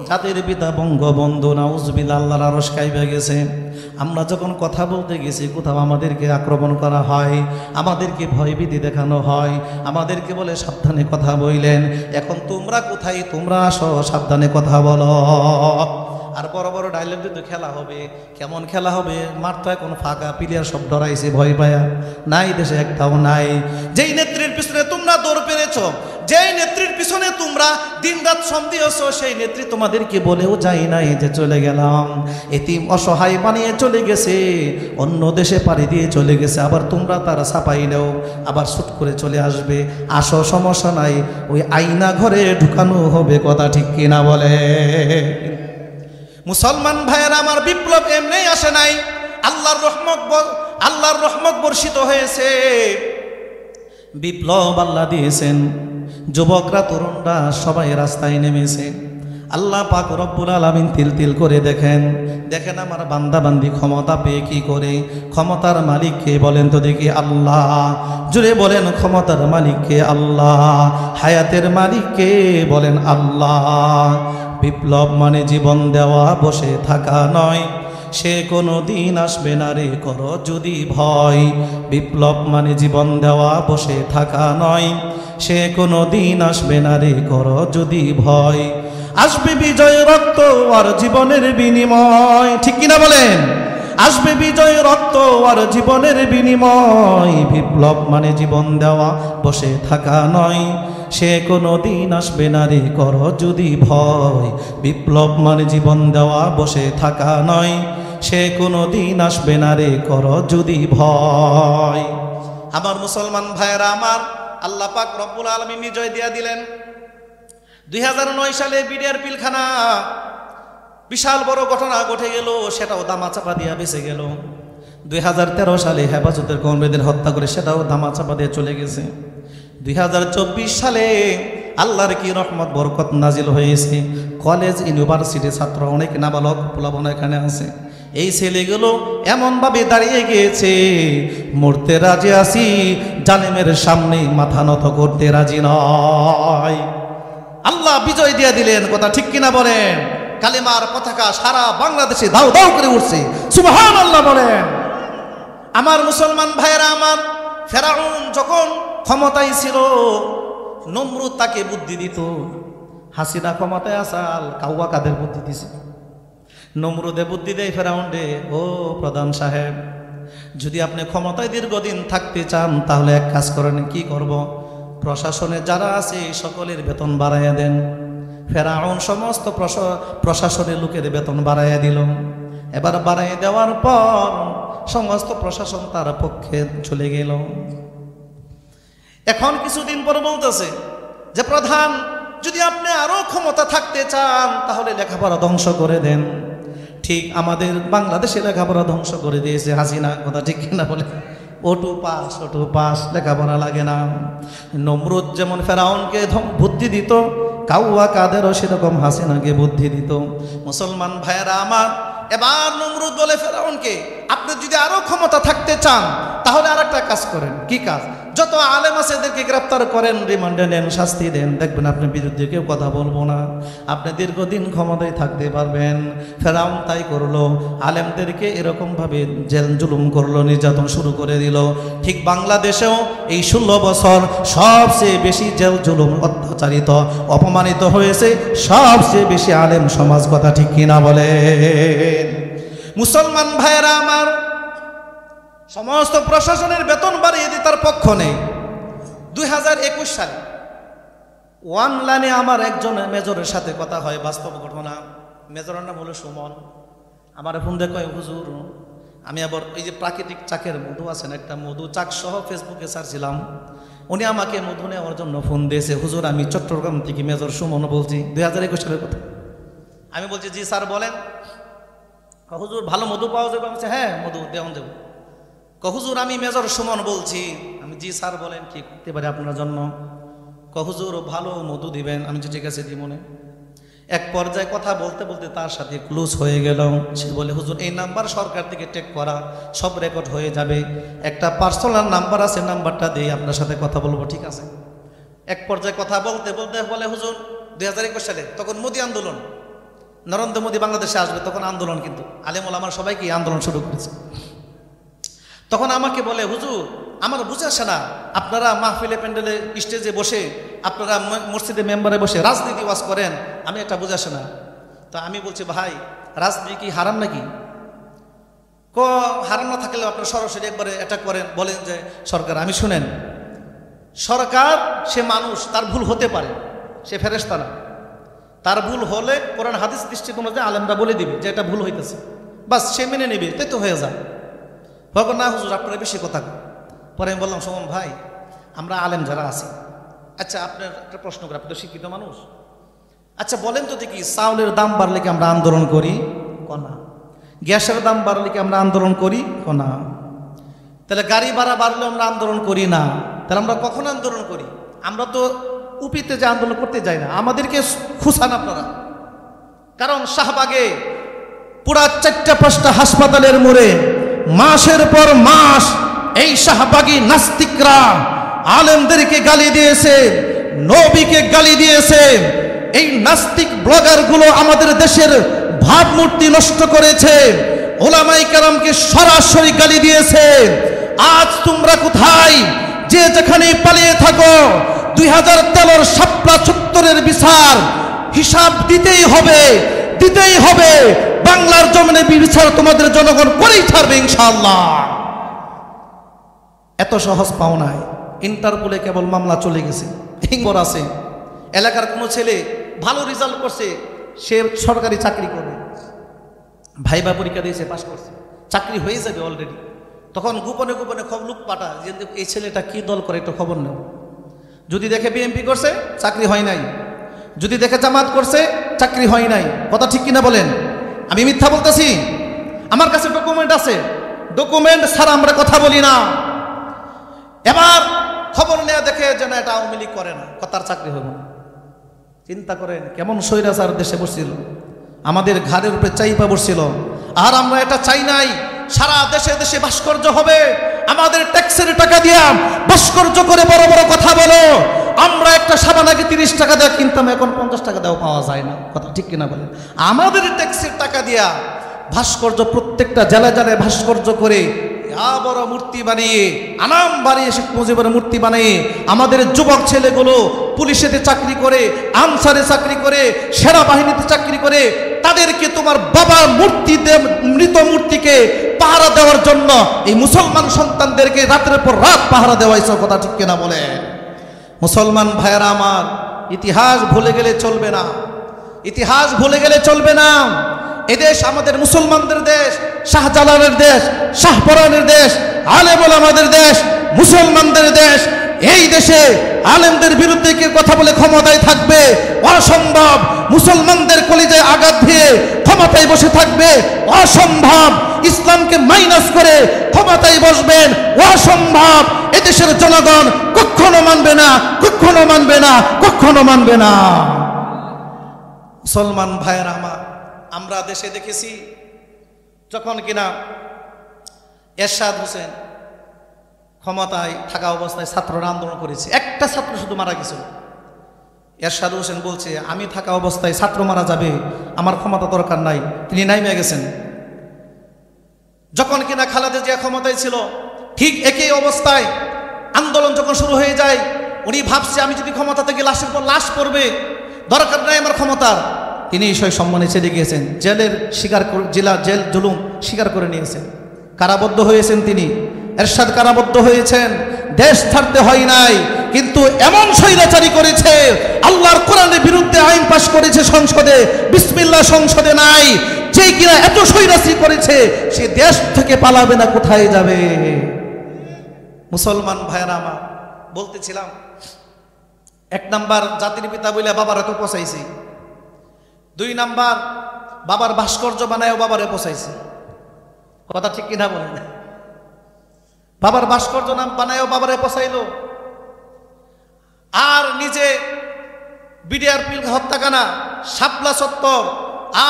জাতির পিতা বঙ্গবন্ধু, নাউজুবিল্লাহ, আল্লাহর আরশ কাইবা গেছে। আমরা যখন কথা বলতে গেছি, কোথাও আমাদেরকে আক্রমণ করা হয়, আমাদেরকে ভয়ভীতি দেখানো হয়, আমাদেরকে বলে সাবধানে কথা বললেন। এখন তোমরা কোথায়, তোমরা আসো, সাবধানে কথা বলো। আর বড় বড় ডায়লগ দিয়ে তো খেলা হবে। কেমন খেলা হবে? মাঠ তো এখন ফাঁকা, প্লেয়ার সব ডরাইছে ভয় পায়া, নাই দেশে একটাও নাই। যেই নেত্রীর পিছনে তোমরা দৌড় পেরেছ, যেই নেত্রীর পিছনে তোমরা দিনরাত শ্রম দিয়েছ, সেই নেত্রী তোমাদেরকে বলেও যাই নাই যে চলে গেলাম। এতিম অসহায় বানিয়ে চলে গেছে, অন্য দেশে পাড়ি দিয়ে চলে গেছে। আবার তোমরা তারা ছাপাই নেও, আবার শুট করে চলে আসবে। আসো, সমস্যা নাই, ওই আয়না ঘরে ঢুকানো হবে। কথা ঠিক কিনা বলে? মুসলমান ভাইয়েরা আমার, বিপ্লব এমনি আসে নাই, আল্লাহর রহমত বর্ষিত হয়েছে। বিপ্লব আল্লাহ দিয়েছেন, যুবকরা, তরুণরা সবাই রাস্তায় নেমেছে। আল্লাহ পাক রব্বুল আলামিন তিল তিল করে দেখেন আমার বান্দা বান্দি ক্ষমতা পেয়ে কি করে। ক্ষমতার মালিক কে বলেন তো দেখি? আল্লাহ। জুড়ে বলেন, ক্ষমতার মালিক কে? আল্লাহ। হায়াতের মালিক কে? বলেন আল্লাহ। বিপ্লব মানে জীবন দেওয়া, বসে থাকা নয়, সে কোনো দিন আসবে না রে করো যদি ভয়। বিপ্লব মানে জীবন দেওয়া, বসে থাকা নয়, সে কোনো দিন আসবে না রে করো যদি ভয়। আসবে বিজয়, রক্ত আর জীবনের বিনিময়। ঠিক কিনা বলেন? আসবে বিজয়, রক্ত আর জীবনের বিনিময়। বিপ্লব মানে জীবন দেওয়া, বসে থাকা নয়, সে কোনো দিন আসবে না রে করো যদি ভয়। বিপ্লব মানে জীবন দেওয়া, বসে থাকা নয়, সে কোনো দিন আসবে না রে করো যদি ভয়। আমার মুসলমান ভাইয়েরা আমার, আল্লাহ পাক রব্বুল আলামিন বিজয় দিয়া দিলেন। 2009 সালে বিডিআর পিলখানা বিশাল বড় ঘটনা ঘটে গেল, সেটাও দামাচাপা দিয়া বেঁচে গেল। 2013 সালে হেফাজতের কর্মীদের হত্যা করে, সেটাও দামাচাপা দিয়ে চলে গেছে। 2024 সালে আল্লাহর কি রহমত বরকত নাজিল হয়েছে। কলেজ ইউনিভার্সিটি ছাত্র অনেক নাবালক পোলাপন এখানে আছে। এই ছেলেগুলো এমনভাবে দাঁড়িয়ে গিয়েছে, মরতে রাজি আছি, জালেমের সামনে মাথা নত করতে রাজি নয়। আল্লাহ বিজয় দিয়ে দিলেন। কথা ঠিক কিনা বলেন? কালেমার পতাকা সারা বাংলাদেশে দাও দাও করে উঠছে। সুবহানাল্লাহ বলেন। আমার মুসলমান ভাইয়েরা আমার, ফেরাউন যখন ক্ষমতায় ছিল, নমরুদ তাকে বুদ্ধি দিত। হাসিনা ক্ষমতায় আসাল, কাউয়া কাদের বুদ্ধি দিছে? নমরুদে বুদ্ধি দেয় ফেরাউন রে, ও প্রধান সাহেব, যদি আপনি ক্ষমতায় দীর্ঘদিন থাকতে চান, তাহলে এক কাজ করেন। কি করব? প্রশাসনে যারা আছে সকলের বেতন বাড়াইয়া দেন। ফেরাউন সমস্ত প্রশাসনের লোকের বেতন বাড়াইয়া দিল। এবার বাড়াইয়া দেওয়ার পর সমস্ত প্রশাসন তার পক্ষে চলে গেল। এখন কিছুদিন পর বলতেছে যে প্রধান, যদি আপনি আরো ক্ষমতা থাকতে চান, তাহলে লেখাপড়া ধ্বংস করে দেন। ঠিক আমাদের বাংলাদেশে লেখাপড়া ধ্বংস করে দিয়েছে হাসিনা। কথা ঠিক কিনা বলে? ওটু পাস, লেখাপড়া লাগে না। নমরুদ যেমন ফেরাউনকে বুদ্ধি দিত, কাউয়া কাদেরও সেরকম হাসিনাকে বুদ্ধি দিত। মুসলমান ভাইয়েরা আমার, এবার নমরুদ বলে ফেরাউনকে, আপনি যদি আরো ক্ষমতা থাকতে চান, তাহলে আর একটা কাজ করেন। কি কাজ? যত আলেম আছে এদেরকে গ্রেপ্তার করেন, রিমান্ডে নেন, শাস্তি দেন, দেখবেন আপনার বিরুদ্ধে কেউ কথা বলবো না, আপনি দীর্ঘদিন ক্ষমতায় থাকতে পারবেন। ফেরাউন তাই করলো, আলেমদেরকে এরকমভাবে জেল জুলুম করলো, নির্যাতন শুরু করে দিল। ঠিক বাংলাদেশেও এই 16 বছর সবচেয়ে বেশি জেল জুলুম, অত্যাচারিত, অপমানিত হয়েছে সবচেয়ে বেশি আলেম সমাজ। কথা ঠিক কিনা বলে? মুসলমান ভাইয়েরা আমার, সমস্ত প্রশাসনের বেতন বাড়িয়ে দিয়ে তার পক্ষ নেই। 2021 সালে অনলাইনে আমার একজন মেজরের সাথে কথা হয়, বাস্তব ঘটনা। মেজরের নাম হলো সুমন। আমার ফোন দিয়ে কয়, হুজুর, আমি আবার ওই যে প্রাকৃতিক চাকের মধু আছেন, একটা মধু চাক সহ ফেসবুকে ছাড়ছিলাম। উনি আমাকে মধু নেওয়ার জন্য ফোন দিয়েছে। হুজুর, আমি চট্টগ্রাম থেকে মেজর সুমন বলছি। 2021 সালের কথা। আমি বলছি জি স্যার বলেন। হুজুর ভালো মধু পাওয়া যাবে? আমি বলছি হ্যাঁ মধু দেওয়া যাবে। হুজুর আমি মেজর সুমন বলছি। আমি জি স্যার বলেন কি করতে পারি আপনার জন্য? হুজুর ভালো মধু দিবেন। আমি ঠিক আছে দি মনে। এক পর্যায়ে কথা বলতে বলতে তার সাথে ক্লোজ হয়ে গেল। সে বলে হুজুর এই নাম্বার সরকার থেকে টেক করা, সব রেকর্ড হয়ে যাবে, একটা পার্সোনাল নাম্বার আছে, নাম্বারটা দিয়ে আপনার সাথে কথা বলবো। ঠিক আছে। এক পর্যায়ে কথা বলতে বলতে বলে হুজুর 2021 সালে তখন মোদী আন্দোলন, নরেন্দ্র মোদী বাংলাদেশে আসবে, তখন আন্দোলন, কিন্তু আলেম ওলামার সবাইকে আন্দোলন শুরু করেছে। তখন আমাকে বলে হুজুর আমার বুঝে আসে না, আপনারা মাহফিলে প্যান্ডেলে স্টেজে বসে, আপনারা মসজিদে মেম্বারে বসে রাজনীতি ওয়াজ করেন, আমি এটা বুঝে আসে না। তো আমি বলছি ভাই রাজনীতি কি হারাম নাকি? হারাম না থাকলে আপনারা সরাসরি একবারে এটা করেন, বলেন যে সরকার। আমি শুনেন, সরকার সে মানুষ, তার ভুল হতে পারে, সে ফেরেশতা না। তার ভুল হলে কোরআন হাদিস দৃষ্টিকোণ অনুযায়ী আলেমরা বলে দিবে যে এটা ভুল হইতেছে, বাস সে মেনে নেবে, তাই তো হয়ে যায়। ভগবান না হুজুর আপনারা বেশি কথা। পরে আমি বললাম সুমন ভাই আমরা আলেম যারা আছি, আচ্ছা আপনার একটা প্রশ্ন করে, আপনি তো শিক্ষিত মানুষ, আচ্ছা বলেন তো দেখি চাউলের দাম বাড়লে কি আমরা আন্দোলন করি? কনা। গ্যাসের দাম বাড়লে কি আমরা আন্দোলন করি? কনা। তাহলে গাড়ি ভাড়া বাড়লে আমরা আন্দোলন করি না, তাহলে আমরা কখন আন্দোলন করি? আমরা তো উপিতে যে আন্দোলন করতে যাই না, আমাদেরকে খুশান আপনারা। কারণ শাহবাগে পুরা 4-5টা হাসপাতালের মোড়ে মাসের পর মাস এই শাহবাগী নাস্তিকরা আলেমদেরকে গালি দিয়েছে, নবীকে গালি দিয়েছে। এই নাস্তিক ব্লগারগুলো আমাদের দেশের ভাবমূর্তি নষ্ট করেছে, ওলামায়ে কেরামকে সরাসরি গালি দিয়েছে। আজ তোমরা কোথায়? যে যেখানে পালিয়ে থাকো, 2013 শাপলা চত্বরের বিচার হিসাব দিতেই হবে, দিতেই হবে। বাংলার জমিনে বিচার তোমাদের জনগণ করেই ছাড়বে ইনশাআল্লাহ। এত সহজ পাও নাই। ইন্টারপোলে কেবল মামলা চলে গেছে, হিংবর আছে। এলাকার কোনো ছেলে ভালো রেজাল্ট করছে, সে সরকারি চাকরি করবে, ভাইবা পরীক্ষা দিয়েছে, পাশ করছে, চাকরি হয়ে যাবে অলরেডি। তখন গোপনে গোপনে লোক পাঠা যে এই ছেলেটা কি দল করে একটু খবর নেব। যদি দেখে বিএনপি করছে চাকরি হয় নাই, যদি দেখে জামাত করছে চাকরি হয় নাই। কথা ঠিক কিনা বলেন? আমি মিথ্যা বলতেছি? আমার কাছে ডকুমেন্ট আছে, ডকুমেন্ট ছাড়া আমরা কথা বলি না। এবার খবর নেওয়া দেখে যেন এটা আওয়ামী লীগ করে না, কথার চাকরি হইব না। চিন্তা করেন কেমন স্বৈরাচার দেশে বসছিল, আমাদের ঘাড়ের উপরে চাইপা বসছিল। আর আমরা এটা চাই নাই। সারা দেশে দেশে ভাস্কর্য হবে, আমাদের ট্যাক্সের টাকা দিয়া ভাস্কর্য করে বড় বড় কথা বলো। আমরা একটা সাবান আগে 30 টাকা দেওয়া কিনতাম, এখন 50 টাকা দেওয়া পাওয়া যায় না। কথা ঠিক কিনা বলেন? আমাদের ট্যাক্সের টাকা দিয়া ভাস্কর্য, প্রত্যেকটা জেলায় জেলায় ভাস্কর্য করে বড় মূর্তি বানিয়ে, আনাম বানিয়ে, শেখ মুজিবের মূর্তি বানিয়ে আমাদের যুবক ছেলেগুলো পুলিশেতে চাকরি করে, আনসারে চাকরি করে, সেনাবাহিনীতে চাকরি করে, তাদেরকে তোমার বাবার মূর্তিতে, মৃত মূর্তিকে পাহারা দেওয়ার জন্য এই মুসলমান সন্তানদেরকে রাতের পর রাত পাহারা দেওয়াইছ। কথা ঠিক কিনা বলে? মুসলমান ভাইয়েরা আমার, ইতিহাস ভুলে গেলে চলবে না, ইতিহাস ভুলে গেলে চলবে না। এদেশ আমাদের মুসলমানদের দেশ, শাহজালালের দেশ, শাহপরানের দেশ, আলেম ওলামাদের দেশ, মুসলমানদের দেশ। এই দেশে আলেমদের বিরুদ্ধে কে কথা বলে ক্ষমতায় থাকবে? অসম্ভব। মুসলমানদের কলিজায় আঘাত দিয়ে ক্ষমতায় বসে থাকবে? অসম্ভব। ইসলামকে মাইনাস করে ক্ষমতায় বসবেন? অসম্ভব। এদেশের জনগণ কখনো মানবে না, কখনো মানবে না, কখনো মানবে না। মুসলমান ভাইয়েরা আমার, আমরা দেশে দেখেছি যখন কিনা এরশাদ হোসেন ক্ষমতায় থাকা অবস্থায় ছাত্ররা আন্দোলন করেছে, একটা ছাত্র শুধু মারা গেছিল। এরশাদ হোসেন বলছে আমি থাকা অবস্থায় ছাত্র মারা যাবে, আমার ক্ষমতা দরকার নাই, তিনি নাইমে গেছেন। যখন কিনা খালেদা জিয়া ক্ষমতায় ছিল, ঠিক একই অবস্থায় আন্দোলন যখন শুরু হয়ে যায়, উনি ভাবছে আমি যদি ক্ষমতা থেকে লাশের পর লাশ পড়বে, দরকার নাই আমার ক্ষমতার। তিনি সেই সম্মানে চলে গিয়েছেন, জেলের স্বীকার, জেল জুলুম স্বীকার করে নিয়েছেন, কারাবদ্ধ হয়েছেন তিনি। এরশাদ কারাবদ্ধ হয়েছেন, দেশ ছাড়তে হয় নাই, কিন্তু এমন স্বৈরাচারী করেছে, আল্লাহর কোরআনের বিরুদ্ধে আইন পাশ করেছে সংসদে, বিসমিল্লাহ সংসদে নাই, যে কিনা এত স্বৈরাচারী করেছে, সে দেশ থেকে পালাবে না, কোথায় যাবে? মুসলমান ভাইয়েরা আমার, বলতেছিলাম 1 নাম্বার জাতির পিতা বলে বাবার এত পচাইছি, 2 নাম্বার বাবার ভাস্কর্য বানায় বাবারে পোষাইছে। কথা ঠিক কিনা বলেন? বাবার ভাস্কর্য নাম বানায় বাবারে পোষাইলো, আর নিজে বিডিআরপি হত্যাকাণ্ড, শাপলা চত্বর,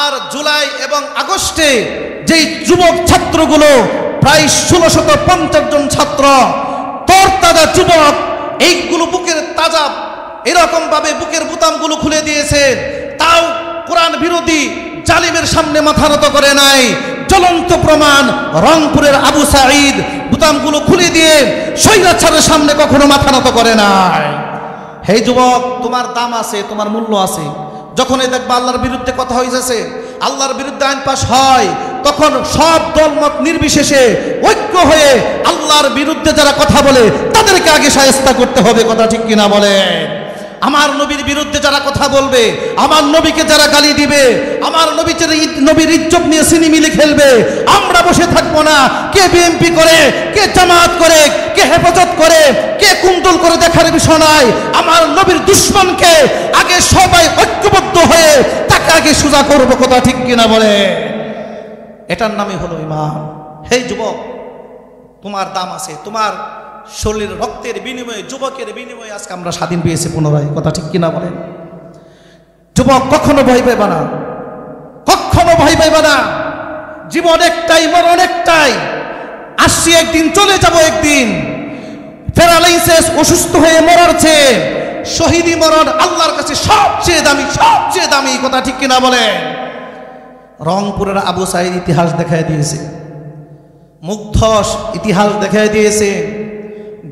আর জুলাই এবং আগস্টে যেই যুবক ছাত্রগুলো প্রায় 1650 জন ছাত্র তরতাজা যুবক, এইগুলো বুকের তাজা এরকম ভাবে বুকের বুতামগুলো খুলে দিয়েছে, তাও কোরআন বিরোধী জালিমের সামনে মাথা নত করে নাই। জ্বলন্ত প্রমাণ, রংপুরের আবু সাঈদ বুতামগুলো খুলে দিয়ে স্বৈরাচারের সামনে কখনো মাথা নত করে নাই। হে যুবক, তোমার দাম আছে, তোমার মূল্য আছে। যখনই দেখবা আল্লাহর বিরুদ্ধে কথা হয়েছে, আল্লাহর বিরুদ্ধে আইন পাশ হয়, তখন সব দলমত নির্বিশেষে ঐক্য হয়ে আল্লাহর বিরুদ্ধে যারা কথা বলে তাদেরকে আগে শায়েস্তা করতে হবে। কথা ঠিক কিনা বলে? আমার নবীর বিরুদ্ধে যারা কথা বলবে, আমার নবীকে যারা গালি দিবে, আমার নবীর ইজ্জত নিয়ে সিনেমিলি খেলবে, আমরা বসে থাকবো না। কে বিএনপি করে, কে জামাত করে, কে হেফাজত করে, কে কুন্দল করে দেখার বিষয় নাই। আমার নবীর দুশ্মনকে আগে সবাই ঐক্যবদ্ধ হয়ে তাকে আগে সোজা করবো। কথা ঠিক কিনা বলে? এটার নামই হলো ঈমান। হে যুবক, তোমার দাম আছে, তোমার শরীরের রক্তের বিনিময়ে, যুবকের বিনিময়ে আজকে আমরা স্বাধীন পেয়েছি পুনরায়। কথা ঠিক কিনা বলেন? যুবক, কখনো ভয় পাইবা না, কখনো ভয় পাইবা না। জীবন একটাই, মরণ একটাই। আসছি একদিন, চলে যাব একদিন। প্যারালাইসিস, অসুস্থ হয়ে মরার চেয়ে শহীদি মরণ আল্লাহর কাছে সবচেয়ে দামি, সবচেয়ে দামি। কথা ঠিক কিনা বলেন? রংপুরের আবু সাঈদ ইতিহাস দেখায় দিয়েছে, মুগ্ধস ইতিহাস দেখায় দিয়েছে।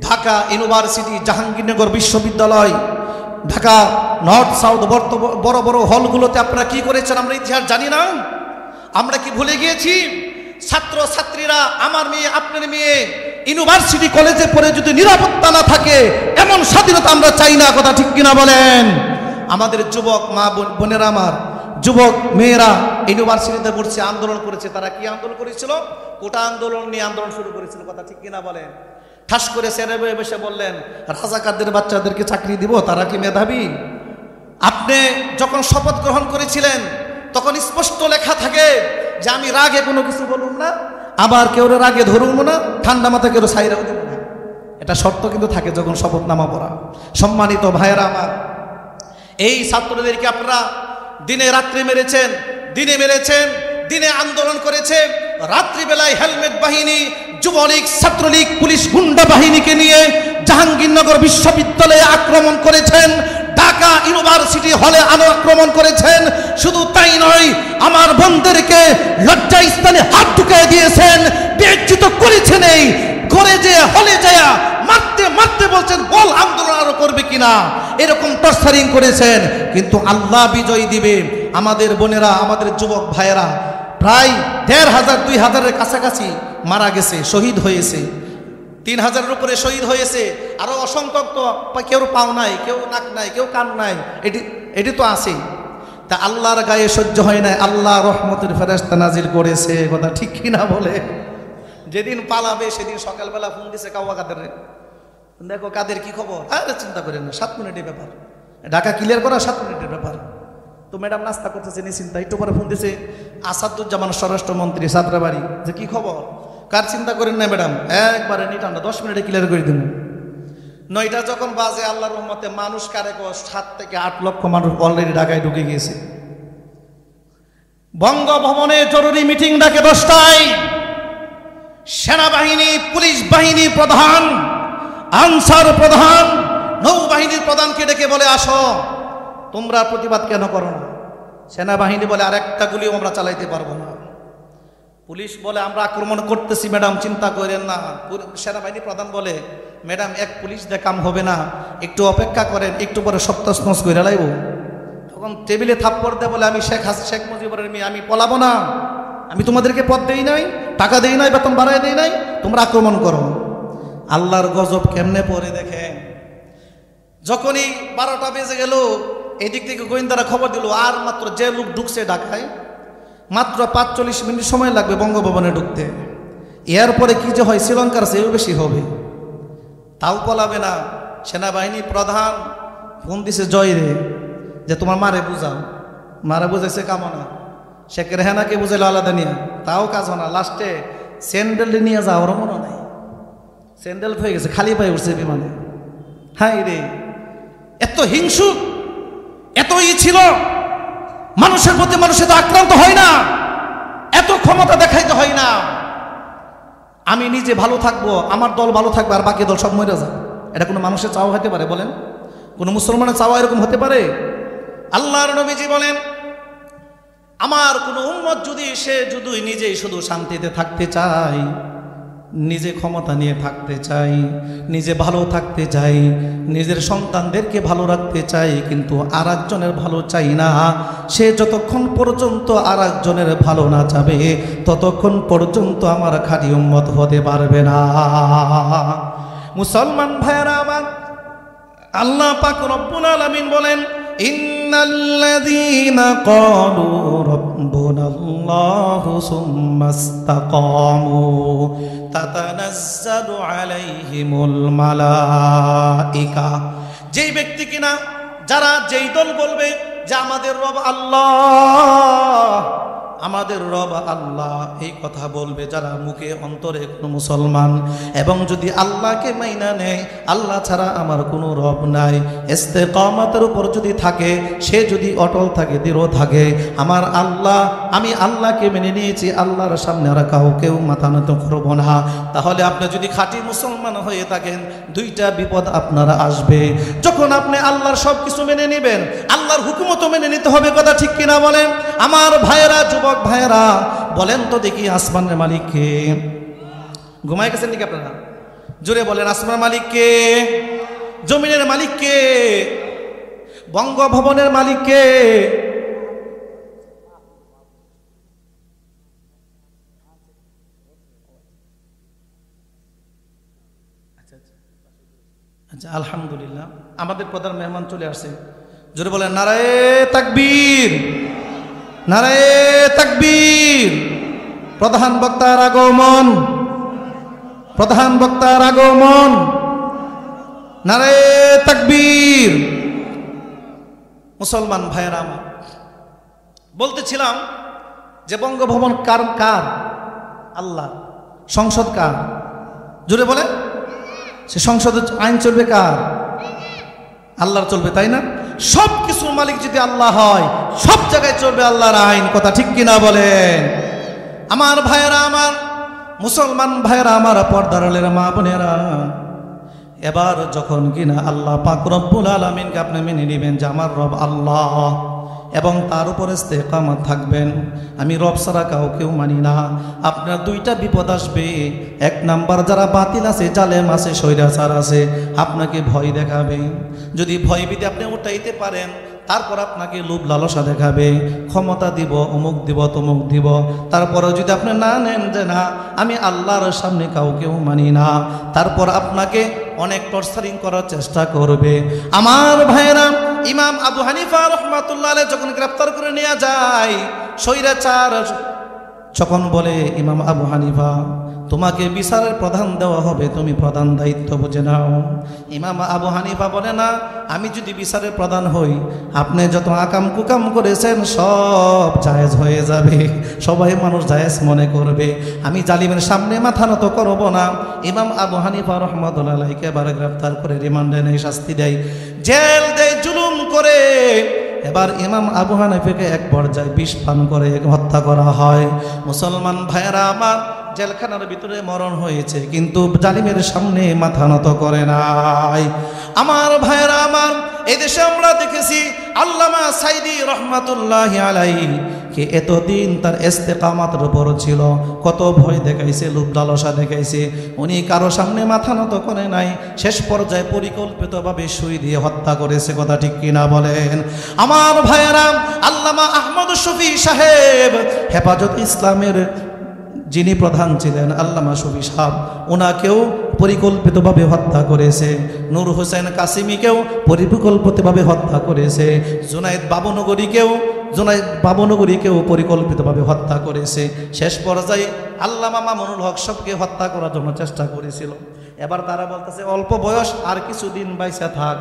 ঢাকা ইউনিভার্সিটি, জাহাঙ্গীরনগর বিশ্ববিদ্যালয়, ঢাকা নর্থ সাউথ বড় বড় হলগুলোতে আপনারা কি করেছেন আমরা ইতিহাস জানি না? আমরা কি ভুলে গিয়েছি? ছাত্র ছাত্রীরা, আমার মেয়ে, আপনার মেয়ে ইউনিভার্সিটি কলেজে পড়ে যদি নিরাপত্তা না থাকে, এমন স্বাধীনতা আমরা চাই না। কথা ঠিক কিনা বলেন? আমাদের যুবক মা বোনেরা, আমার যুবক মেয়েরা ইউনিভার্সিটিতে পড়ছে, আন্দোলন করেছে। তারা কি আন্দোলন করেছিল? কোটা আন্দোলন নিয়ে আন্দোলন শুরু করেছিল। কথা ঠিক কিনা বলেন? ঠাস করে সেরে বসে বললেন, রাজাকারদের বাচ্চাদেরকে চাকরি দিব, তারা কি মেধাবী? আপনি যখন শপথ গ্রহণ করেছিলেন তখন স্পষ্ট লেখা থাকে যে আমি রাগে কোনো কিছু বলুন না, আবার কেউ রাগে ধরুন না, ঠান্ডা মাথা কেউ সাইরাও দেব না। এটা শর্ত কিন্তু থাকে যখন শপথনামা পড়া। সম্মানিত ভাইয়েরা আমার, এই ছাত্রদেরকে আপনারা দিনে রাত্রি মেরেছেন, দিনে মেরেছেন, দিনে আন্দোলন করেছে, রাত্রিবেলায় হেলমেট বাহিনী, যুবলীগ, ছাত্রলীগ, পুলিশ, গুন্ডা বাহিনীকে নিয়ে জাহাঙ্গীরনগর বিশ্ববিদ্যালয়ে আক্রমণ করেছেন, ঢাকা ইউনিভার্সিটি হলে আক্রমণ করেছেন। শুধু তাই নয়, আমার বোনদেরকে লজ্জাস্থানে হাত ঢুকিয়ে দিয়েছেন, বেজ্জিত করেছেন। এই ঘরে যে হলে যায় মারতে মারতে বলছেন বল আন্দোলন আরো করবে কিনা, এরকম টর্চারিং করেছেন। কিন্তু আল্লাহ বিজয় দিবে। আমাদের বোনেরা, আমাদের যুবক ভাইয়েরা প্রায় 1500 2000-এর কাছাকাছি মারা গেছে, শহীদ হয়েছে। 3000-এর উপরে শহীদ হয়েছে। আরো অসংখ্য তো কেউ পাও নাই, কেউ নাক নাই, কেউ কান নাই, এটি তো আছেই। তা আল্লাহর গায়ে সহ্য হয় না, আল্লাহ রহমতের ফেরেশতা নাজিল করেছে। কথা ঠিক কিনা বলে? যেদিন পালাবে সেদিন সকালবেলা ফোন দিছে কাওয়া কাদের, দেখো কাদের কি খবর? আরে চিন্তা করেন না, 7 মিনিটের ব্যাপার, ঢাকা ক্লিয়ার করা 7 মিনিটের ব্যাপার। তো ম্যাডাম নাস্তা করতেছে নিশ্চিন্তা, একটু পরে ফোন দিছে আসাদুজ্জামান স্বরাষ্ট্রমন্ত্রী সাতরাবাড়ি, যে কি খবর? কার চিন্তা করেন না ম্যাডাম, একবারে নিটান্ডা 10 মিনিটে ক্লিয়ার করে দিন। 9টা যখন বাজে, আল্লাহর রহমতে মানুষ কারে 7 থেকে 8 লক্ষ মানুষ অলরেডি ঢাকায় ঢুকে গিয়েছে। বঙ্গভবনে জরুরি মিটিং ডাকে 10টায়। সেনাবাহিনী, পুলিশ বাহিনী প্রধান, আনসার প্রধান, নৌবাহিনীর প্রধানকে ডেকে বলে আসো, তোমরা প্রতিবাদ কেন করো না? সেনাবাহিনী বলে আর একটা গুলিও আমরা চালাইতে পারবো না। পুলিশ বলে আমরা আক্রমণ করতেছি ম্যাডাম, চিন্তা করেন না। সেনাবাহিনী প্রধান বলে ম্যাডাম এক পুলিশ দেখাম হবে না, একটু অপেক্ষা করেন, একটু পরে সপ্তাহ করে লাইব। তখন টেবিলে থাপ্পড় দেয় বলে আমি শেখ মুজিবুরের মেয়ে, আমি পলাবো না, আমি তোমাদেরকে পদ দেই নাই, টাকা দেই নাই, বেতন বাড়াই দেই নাই, তোমরা আক্রমণ করো। আল্লাহর গজব কেমনে পড়ে দেখেন। যখনই 12টা বেজে গেল, এদিক থেকে গোয়েন্দারা খবর দিল আর মাত্র যে লোক ঢুকছে ঢাকায়, মাত্র 45 মিনিট সময় লাগবে বঙ্গভবনে ঢুকতে। এরপরে কি যে হয় শ্রীলঙ্কার চেয়েও বেশি হবে, তাও পলাবে না। সেনাবাহিনী প্রধান ফোন দিছে জয় রে, যে তোমার মারে বুঝাও। মারা বুঝাইছে কামনা, শেখ রেহানাকে বুঝাইল আলাদা নিয়ে, তাও কাজ হয় না। লাস্টে স্যান্ডেল নিয়ে যাওয়ারও মনে নাই, স্যান্ডেল হয়ে গেছে, খালি পায়ে উঠছে বিমানে। হাই রে, এত হিংসুক, এতই ছিল মানুষের প্রতি। মানুষ এত আক্রান্ত হয় না, এত ক্ষমতা দেখাইতে হয় না। আমি নিজে ভালো থাকবো, আমার দল ভালো থাকবে, আর বাকি দল সব মরে যায়। এটা কোনো মানুষের চাওয়া হতে পারে বলেন? কোনো মুসলমানের চাওয়া এরকম হতে পারে? আল্লাহর নবীজি বলেন, আমার কোনো উম্মত যদি নিজেই শুধু শান্তিতে থাকতে চায়, নিজে ক্ষমতা নিয়ে থাকতে চাই, নিজে ভালো থাকতে চাই, নিজের সন্তানদেরকে ভালো রাখতে চাই, কিন্তু আর একজনের ভালো চাই না, সে যতক্ষণ পর্যন্ত আর একজনের ভালো না চাবে ততক্ষণ পর্যন্ত আমার খাঁটি উম্মত হতে পারবে না। মুসলমান ভাইয়েরা আমার, আল্লাহ পাক রব্বুল আলামিন বলেন, ইন্নাল্লাযীনা ক্বালু রাব্বুনাল্লাহু সুম্মা ইসতাকামু তাতানাজ্জালু আলাইহিমুল মালাইকা। যেই ব্যক্তি কিনা, যারা যেই দল বলবে যে আমাদের রব আল্লাহ, আমাদের রব আল্লাহ, এই কথা বলবে যারা মুখে অন্তরে কোনো মুসলমান, এবং যদি আল্লাহকে মাইনা নেয়, আল্লাহ ছাড়া আমার কোনো রব নাই, ইস্তেকামতের উপর যদি থাকে, সে যদি অটল থাকে, দৃঢ় থাকে, আমার আল্লাহ, আমি আল্লাহকে মেনে নিয়েছি, আল্লাহর সামনে আর কাউকেও মাথা নত করব না, তাহলে আপনি যদি খাঁটি মুসলমান হয়ে থাকেন, দুইটা বিপদ আপনারা আসবে। যখন আপনি আল্লাহর সব কিছু মেনে নেবেন, আল্লাহর হুকুমত মেনে নিতে হবে, কথা ঠিক কিনা বলেন? আমার ভাইয়েরা, যুবক ভাইয়েরা, বলেন তো দেখি, আসমানের মালিক কে? ঘুমায় গেছেন নাকি আপনারা? জোরে বলেন, আসমানের মালিক কে? জমিনের মালিক কে? বঙ্গভবনের মালিক কে? আচ্ছা, আলহামদুলিল্লাহ, আমাদের প্রধান মেহমান চলে আসছে। জোরে বলেন, নারায়ে তাকবীর, নারায়ে তাকবীর। প্রধান বক্তার আগমন, প্রধান বক্তার আগমন, নারায়ে তাকবীর। মুসলমান ভাইয়েরা আমার, বলতেছিলাম যে বঙ্গভবন কার? কার? আল্লাহ। সংসদ কার? জোরে বলে, সে সংসদে আইন চলবে কার? আল্লাহর চলবে, তাই না? সব কিছুর মালিক যদি আল্লাহ হয়, সব জায়গায় চলবে আল্লাহর আইন, কথা ঠিক কিনা বলেন? আমার ভাইয়েরা আমার, মুসলমান ভাইয়েরা আমার, পর্দার আলের মা বোনেরা, এবার যখন কিনা আল্লাহ পাক রব্বুল আলামিনকে আপনি মেনে নেবেন যে আমার রব আল্লাহ, এবং তার উপরে ইস্তেকামত থাকবেন, আমি রব ছাড়া কাউকেও মানি না, আপনার দুইটা বিপদ আসবে। এক নাম্বার, যারা বাতিল আছে, জালেম আছে, স্বৈরাচার আছে, আপনাকে ভয় দেখাবে। যদি ভয় ভীতি আপনি উঠাইতে পারেন, তারপর আপনাকে লোভ লালসা দেখাবে, ক্ষমতা দিব, অমুক দিব, তমুক দিব, তারপরে যদি আপনি না নেন যে না, আমি আল্লাহর সামনে কাউকেও মানি না, তারপর আপনাকে অনেক টর্চারিং করার চেষ্টা করবে। আমার ভাইয়েরা, ইমাম আবু হানিফা রাহমাতুল্লাহ আলাইহি যখন গ্রেফতার করে নেওয়া যায়, স্বৈরাচার যখন বলে, ইমাম আবু হানিফা, তোমাকে বিচারের প্রধান দেওয়া হবে, তুমি প্রধান দায়িত্ব বুঝে নাও। ইমাম আবু হানিফা বলে, না, আমি যদি বিচারের প্রধান হই, আপনি যত আকাম কুকাম করেছেন সব জায়েজ হয়ে যাবে, সবাই মানুষ জায়েজ মনে করবে, আমি জালিমের সামনে মাথা নত করব না। ইমাম আবু হানিফা রাহমাতুল্লাহ আলাইহিকে এবার গ্রেফতার করে রিমান্ডে নেয়, শাস্তি দেয়, জেল দেয়, জুলুম করে। এবার ইমাম আবু হানিফাকে এক পর্যায়ে বিষ পান করে হত্যা করা হয়। মুসলমান ভাইয়েরা আমার, জেলখানার ভিতরে মরণ হয়েছে, কিন্তু জালিমের সামনে মাথা নত করে নাই। আমার ভাইয়েরা আমার, এই দেশে আমরা দেখেছি আল্লামা সাইদি রহমাতুল্লাহি আলাইহি কে এতদিন তার ইস্তেকামাতের উপর ছিল, কত ভয় দেখাইছে, লোভ লালসা দেখাইছে, উনি কারো সামনে মাথা নত করে নাই, শেষ পর্যায়ে পরিকল্পিতভাবে সুই দিয়ে হত্যা করেছে, কথা ঠিক কিনা বলেন? আমার ভাইয়েরা, আল্লামা আহমদ শফি সাহেব, হেফাজত ইসলামের যিনি প্রধান ছিলেন, আল্লামা শফি সাহেব, ওনাকেও পরিকল্পিতভাবে হত্যা করেছে। নূর হোসেন কাসিমিকেও পরিকল্পিতভাবে হত্যা করেছে। জুনাইদ বাবনগরীকেও পরিকল্পিতভাবে হত্যা করেছে। শেষ পর্যায়ে আল্লামা মামুনুল হক সবকে হত্যা করার জন্য চেষ্টা করেছিল। এবার তারা বলতেছে, অল্প বয়স, আর কিছুদিন বাইসা থাক।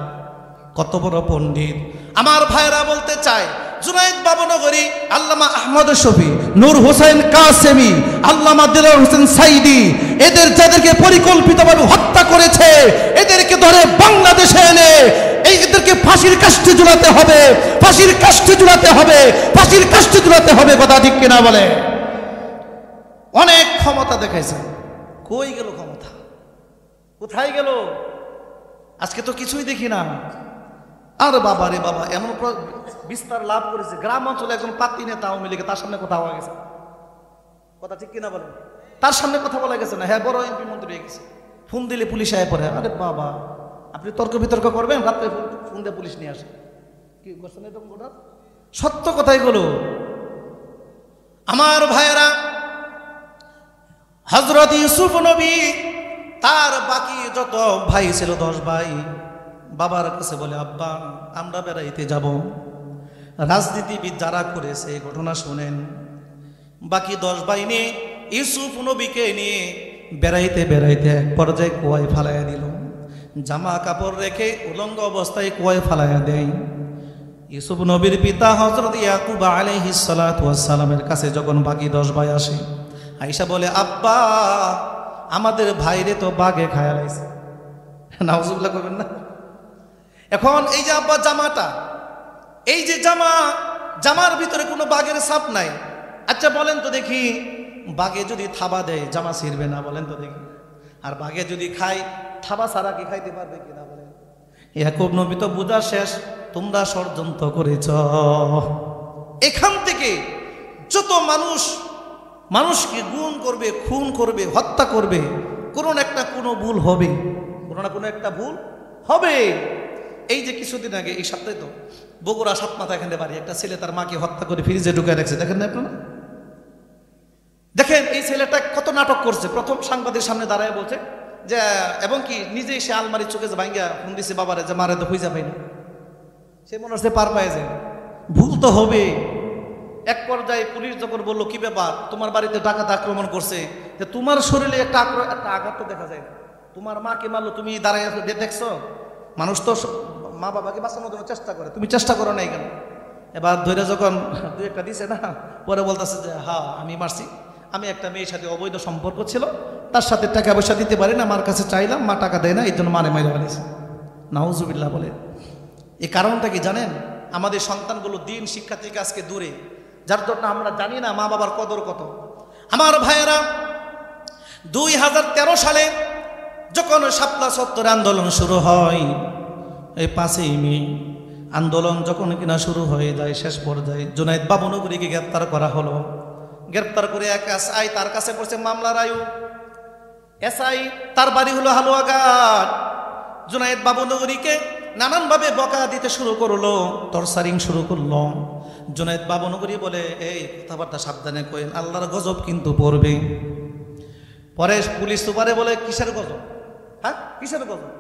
কত বড় পণ্ডিত! আমার ভাইরা বলতে চায়, জুনায়েদ বাবনগরী, আল্লামা আহমদ শফি, নূর হোসেন কাসেমি, আল্লামা দিলওয়ার হোসেন সাইদি, এদের যাদেরকে পরিকল্পিতভাবে হত্যা করেছে, এদেরকে ধরে বাংলাদেশে এনে এদেরকে ফাঁসির কাষ্ঠে ঝুলাতে হবে, ফাঁসির কাষ্ঠে ঝুলাতে হবে, ফাঁসির কাষ্ঠে ঝুলাতে হবে। কথা ঠিক কিনা বলে? অনেক ক্ষমতা দেখাইছে, কই গেল ক্ষমতা? কোথায় গেল? আজকে তো কিছুই দেখি না। আর বাবা রে বাবা, এমন বিস্তার লাভ করেছে, গ্রাম অঞ্চলে একজন পাতি নেতা আওয়ামী লীগে, তার সামনে কথা হওয়া গেছে। কথা ঠিক কিনা বলেন? তার সামনে কথা বলা গেছে না, হ্যাঁ বড় এমপি মন্ত্রী হয়ে গেছে। ফোন দিলে পুলিশ আয় পড়ে। আরে বাবা, আপনি তর্ক বিতর্ক করবেন, রাত্রে ফোন দিয়ে পুলিশ নিয়ে আসে। কি করছেন এরকম? সত্য কথাই বলো আমার ভাইয়েরা। হযরত ইউসুফ নবী তার বাকি যত ভাই ছিল 10 ভাই, বাবার কাছে বলে, আব্বা আমরা বেড়াইতে যাব। রাজনীতিবিদ যারা করেছে এই ঘটনা শুনেন। বাকি 10 ভাই নিয়ে ইউসুফ নবীকে নিয়ে বেড়াইতে বেড়াইতে এক পর্যায়ে কুয়ায় ফালাইয়া দিল। জামা কাপড় রেখে উলঙ্গ অবস্থায় কুয়ায় ফালাইয়া দেয়। ইউসুফ নবীর পিতা হযরত ইয়াকুব আলাইহিস সালাতু ওয়াস সালামের কাছে যখন বাকি 10 ভাই আসে, আয়েশা বলে, আব্বা আমাদের ভাইরে তো বাঘে খায়া লাইছে। নাউজুবিল্লাহ করবেন না? এখন এই যে আব্বা জামাটা, এই যে জামার ভিতরে কোনো বাঘের ছাপ নাই। আচ্ছা বলেন তো দেখি, বাঘে যদি থাবা দেয় জামা ছিঁড়বে না? বলেন তো দেখি। আর বাঘে যদি খায়, থাবা ছাড়া কি খাইতে পারবে কিনা? বলেন। ইয়াকুব নবী তো বুঝা শেষ, তোমরা ষড়যন্ত্র করেছ। এখান থেকে যত মানুষকে গুণ করবে, খুন করবে, হত্যা করবে, কোনো একটা কোনো ভুল হবে, কোনো না কোনো একটা ভুল হবে। এই যে কিছুদিন আগে, এই সপ্তাহে তো বগুড়া সাতমাথা এখানে বাড়ি, একটা ছেলে তার মাকে হত্যা করে ফ্রিজে ঢুকে রাখছে। দেখেন না আপনারা? দেখেন এই ছেলেটা কত নাটক করছে। প্রথম সাংবাদিকের সামনে দাঁড়ায় বলছে যে, এবং কি নিজেই সে আলমারির চোখে যে ভাঙ্গা ফোন দিছে বাবারে যে মারে তো খুঁজা পাই না। সে মনে হচ্ছে পার পায় যায়। ভুল তো হবে। এক পর্যায়ে পুলিশ যখন বললো, কি ব্যাপার, তোমার বাড়িতে ডাকাত আক্রমণ করছে, যে তোমার শরীরে একটা আঘাত তো দেখা যায় না, তোমার মাকে মারলো, তুমি দাঁড়ায় দেখছো? মানুষ তো মা বাবাকে বাঁচানোর জন্য চেষ্টা করে, তুমি চেষ্টা করো নাই কেন? এবার ধরে যখন 2-1টা দিছে না, পরে বলতেছে যে হ্যাঁ আমি মারছি, আমি একটা মেয়ের সাথে অবৈধ সম্পর্ক ছিল, তার সাথে টাকা পয়সা দিতে পারি না, মার কাছে চাইলাম, মা টাকা দেয় না, এই জন্য মারে মাইরে ফেলেছে। নাউজুবিল্লাহ বলে। এই কারণটা কি জানেন? আমাদের সন্তানগুলো দিন শিক্ষা থেকে আজকে দূরে, যার জন্য আমরা জানি না মা বাবার কদর কত। আমার ভাইয়েরা, 2013 সালে যখন শাপলা চত্বরে আন্দোলন শুরু হয়, এই 5ই মে আন্দোলন যখন কিনা শুরু হয়ে যায়, শেষ পর্যায়ে জুনায়েদ বাবনগরীকে গ্রেপ্তার করা হলো। গ্রেপ্তার করে এক এসআই, তার কাছে পড়ছে মামলার আয়ু। এসআই তার বাড়ি হলো হালুয়াঘাট। জুনায়েদ বাবনগরীকে নানানভাবে বকা দিতে শুরু করলো, টর্চারিং শুরু করলো। জুনায়েদ বাবনগরী বলে, এই কথাবার্তা সাবধানে কইন, আল্লাহর গজব কিন্তু পড়বে। পরে পুলিশ সুপারে বলে, কিসের গজব? হ্যাঁ কিসের গজব?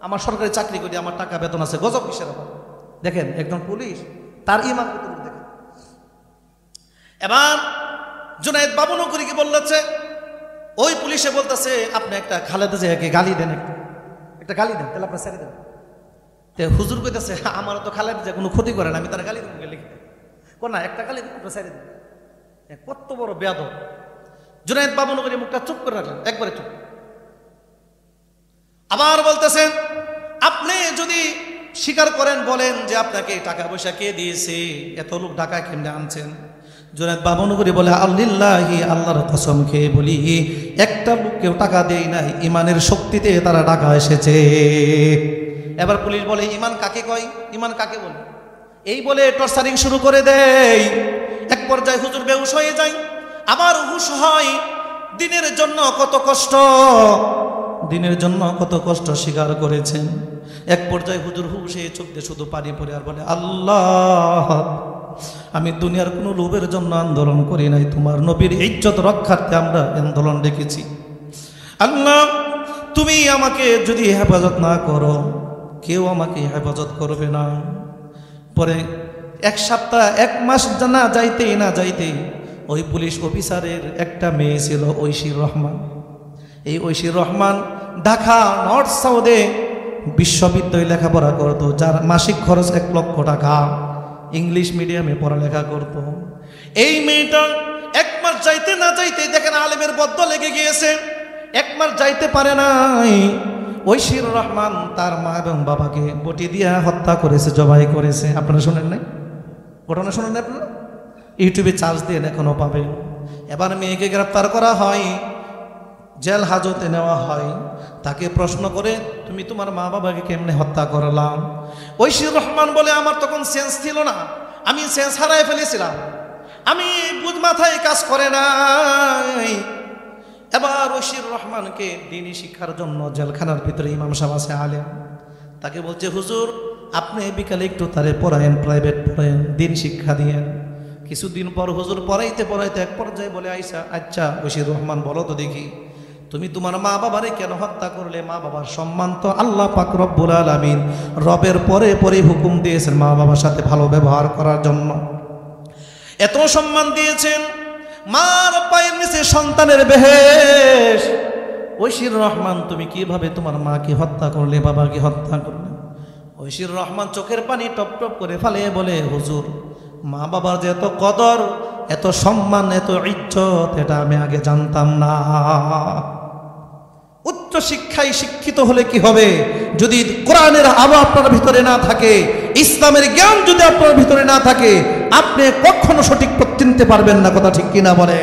আমার সরকারি চাকরি করি, আমার টাকা বেতন আছে, গজব কিসের? দেখেন একজন পুলিশ, তার ইমান কত দেখেন। এবার জুনায়েদ বাবনগরীকে বললেছে, ওই পুলিশে বলতেছে, আপনি একটা খালেদা জিয়াকে গালি দেন, একটা গালি দেন, তাহলে আপনার ছেড়ে দেন। হুজুর কইতেছে, আমার তো খালেদা জিয়া কোনো ক্ষতি করে না, আমি তার গালি দেবো, লিখে কোন না, একটা গালি দেন, আপনার ছেড়ে দেন। কত বড় বেয়াদব! জুনায়েদ বাবনগরী মুখটা চুপ করে রাখলেন, একবারে চুপ। আবার বলতেছেন, আপনি যদি স্বীকার করেন, বলেন যে আপনাকে টাকা পয়সা কে দিয়েছে, এত লোক ঢাকা কেমনে আনছেন? জুনায়েদ বাবনগরী বলে, আল্লাহি, আল্লাহর কসম খেয়ে বলি, একটা লোককেও টাকা দেই নাই, ইমানের শক্তিতে তারা ঢাকা এসেছে। এবার পুলিশ বলে, ইমান কাকে কয়? ইমান কাকে বলে? এই বলে টর্চারিং শুরু করে দেয়। এক পর্যায়ে হুজুর বেহুশ হয়ে যায়, আবার হুশ হয়। দিনের জন্য কত কষ্ট, দিনের জন্য কত কষ্ট স্বীকার করেছেন। এক পর্যায়ে হুজুর হুশে চোখ দিয়ে শুধু পানি পড়ে আর বলে, আল্লাহ, আমি দুনিয়ার কোনো লোভের জন্য আন্দোলন করি নাই, তোমার নবীর ইজ্জত রক্ষার্থে আমরা আন্দোলন রেখেছি। আল্লাহ, তুমি আমাকে যদি হেফাজত না করো, কেউ আমাকে হেফাজত করবে না। পরে 1 সপ্তাহ 1 মাস না যাইতেই না যাইতেই ওই পুলিশ অফিসারের একটা মেয়ে ছিল, ঐশীর রহমান। এই ঐশীর রহমান ঢাকা নর্থ সাউথে বিশ্ববিদ্যালয়ে লেখাপড়া করতো, যার মাসিক খরচ 1 লক্ষ টাকা। ইংলিশ মিডিয়ামে পড়ালেখা করত। এই মেয়েটা 1 মাস যাইতে না যাইতে দেখেন আলেমের বদ্ধ লেগে গিয়েছে, 1 মাস যাইতে পারে নাই, ঐশীর রহমান তার মা এবং বাবাকে বটি দিয়া হত্যা করেছে, জবাই করেছে। আপনারা শোনেন নাই ঘটনা? শোনেন না আপনারা? ইউটিউবে চার্জ দিয়ে এখনো পাবেন। এবার মেয়েকে গ্রেফতার করা হয়, জেল হাজতে নেওয়া হয়। তাকে প্রশ্ন করে তুমি তোমার মা বাবাকে কেমনে হত্যা করলাম? ঐশীর রহমান বলে আমার তখন সেন্স ছিল না, আমি সেন্স হারাই ফেলেছিলাম, আমি বুঝ মাথায় কাজ করে নাই। এবার ঐশীর রহমানকে দ্বীনি শিক্ষার জন্য জেলখানার ভিতরে ইমাম সাহেব আছে আলেম, তাকে বলছে হুজুর আপনি বিকালে একটু তারে পড়ায়েন, প্রাইভেট পড়ায়েন, দ্বীন শিক্ষা দিয়েন। কিছুদিন পর হুজুর পড়াইতে পড়াইতে এক পর্যায়ে বলে আইসা, আচ্ছা ঐশীর রহমান বলো তো দেখি তুমি তোমার মা বাবারে কেন হত্যা করলে? মা বাবার সম্মান তো আল্লাহ পাক রব্বুল আলামিন রবের পরে পরে হুকুম দিয়েছেন মা বাবার সাথে ভালো ব্যবহার করার জন্য, এত সম্মান দিয়েছেন। মার পায়ের নিচে সন্তানের বেহেশ। ঐশীর রহমান তুমি কিভাবে তোমার মাকে হত্যা করলে, বাবাকে হত্যা করলে? ঐশীর রহমান চোখের পানি টপ টপ করে ফেলে বলে হুজুর মা বাবার যে এত কদর, এত সম্মান, এত ইজ্জত, এটা আমি আগে জানতাম না। উচ্চ শিক্ষায় শিক্ষিত হলে কি হবে? যদি কোরআনের আলো আপনার ভিতরে না থাকে, ইসলামের জ্ঞান যদি আপনার ভিতরে না থাকে, আপনি কখনো সঠিক পথ চিনতে পারবেন না। কথা ঠিক কিনা বলে?